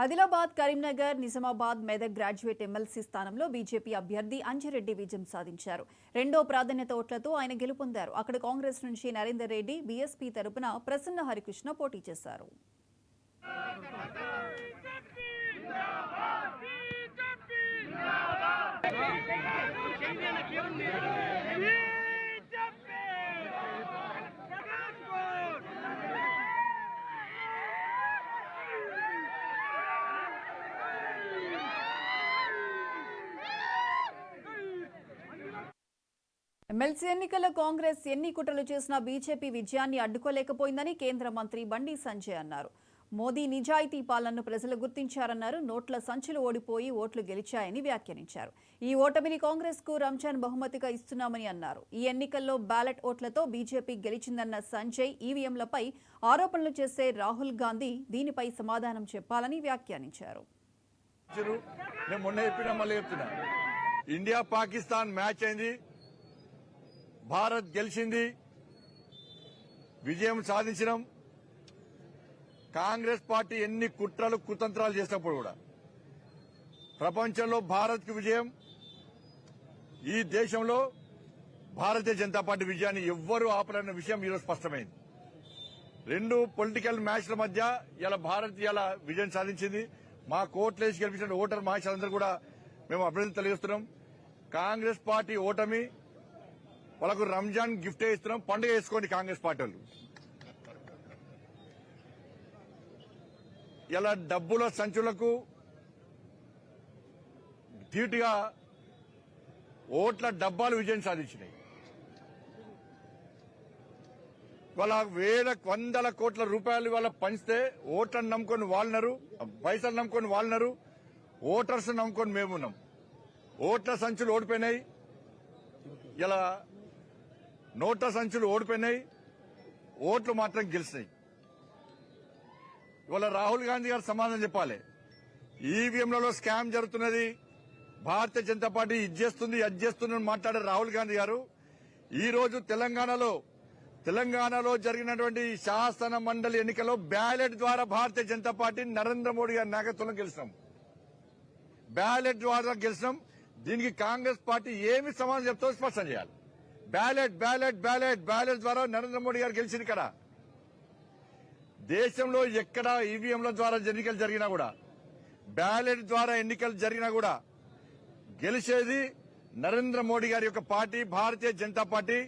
Adilabad, Karimnagar, Nizamabad, Medak graduate MLC స్థానంలో BJP అభ్యర్థి అంజిరెడ్డి విజయం సాధించారు. రెండో ప్రాధాన్యత ఓట్లతో ఆయన గెలుపొందారు. అక్కడ కాంగ్రెస్ నుంచి నరేందర్ రెడ్డి, బీఎస్పీ తరపున ప్రసన్న హరికృష్ణ పోటీ చేశారు. ఎమ్మెల్సీ ఎన్నికల్లో కాంగ్రెస్ ఎన్ని కుట్రలు చేసినా బీజేపీ విజయాన్ని అడ్డుకోలేకపోయిందని కేంద్ర మంత్రి బండి సంజయ్ అన్నారు. మోదీ నిజాయితీ పాలనను ప్రజలు గుర్తించారన్నారు. నోట్ల సంచులు ఓడిపోయి ఓట్లు గెలిచాయని వ్యాఖ్యానించారు. ఈ ఓటమిని కాంగ్రెస్ కు రంజాన్ బహుమతిగా ఇస్తున్నామని అన్నారు. ఈ ఎన్నికల్లో బ్యాలెట్ ఓట్లతో బీజేపీ గెలిచిందన్న సంజయ్ ఈవీఎంలపై ఆరోపణలు చేసే రాహుల్ గాంధీ దీనిపై సమాధానం చెప్పాలని వ్యాఖ్యానించారు. ఇండియా పాకిస్తాన్ మ్యాచ్ అయింది, భారత్ గెలిచింది, విజయం సాధించినాం. కాంగ్రెస్ పార్టీ ఎన్ని కుట్రలు కుతంత్రాలు చేసినప్పుడు కూడా ప్రపంచంలో భారత్ కి విజయం, ఈ దేశంలో భారతీయ జనతా పార్టీ విజయాన్ని ఎవ్వరూ ఆపలేని విషయం ఈరోజు స్పష్టమైంది. రెండు పొలిటికల్ మ్యాచ్ల మధ్య ఇలా భారత్ ఇలా విజయం సాధించింది. మా కోట్లేసి గెలిపించిన ఓటర్ మహాశయులందరూ కూడా మేము అభినందన తెలియజేస్తున్నాం. కాంగ్రెస్ పార్టీ ఓటమి వాళ్ళకు రంజాన్ గిఫ్ట్ ఇస్తున్నాం, పండుగ వేసుకోండి కాంగ్రెస్ పార్టీ వాళ్ళు. ఇలా డబ్బుల సంచులకు ధీటుగా ఓట్ల డబ్బాలు విజయం సాధించినాయి. వాళ్ళ వందల కోట్ల రూపాయలు వాళ్ళ పంచితే ఓట్లను నమ్ముకొని వాళ్ళనరు, పైసలు నమ్ముకొని వాళ్ళనరు, ఓటర్స్ నమ్ముకొని మేమున్నాం. ఓట్ల సంచులు ఓడిపోయినాయి, ఇలా నోట్ల సంచులు ఓడిపోయినాయి, ఓట్లు మాత్రం గెలిచినాయి. ఇవాళ రాహుల్ గాంధీ గారు సమాధానం చెప్పాలి. ఈవీఎంలలో స్కామ్ జరుగుతున్నది, భారతీయ జనతా పార్టీ ఇది చేస్తుంది అది చేస్తుంది మాట్లాడే రాహుల్ గాంధీ గారు ఈ రోజు తెలంగాణలో జరిగినటువంటి శాసన మండలి ఎన్నికల్లో బ్యాలెట్ ద్వారా భారతీయ జనతా పార్టీ నరేంద్ర మోడీ గారి నాయకత్వంలో గెలిచినాం. బ్యాలెట్ ద్వారా గెలిచినాం. దీనికి కాంగ్రెస్ పార్టీ ఏమి సమాధానం చెప్తో స్పష్టం చేయాలి. బ్యాలెట్ ద్వారా నరేంద్ర మోడీ గారు గెలిచింది కదా. దేశంలో ఎక్కడ ఈవీఎంల ద్వారా ఎన్నికలు జరిగినా కూడా, బ్యాలెట్ ద్వారా ఎన్నికలు జరిగినా కూడా గెలిచేది నరేంద్ర మోడీ గారి యొక్క పార్టీ భారతీయ జనతా పార్టీ.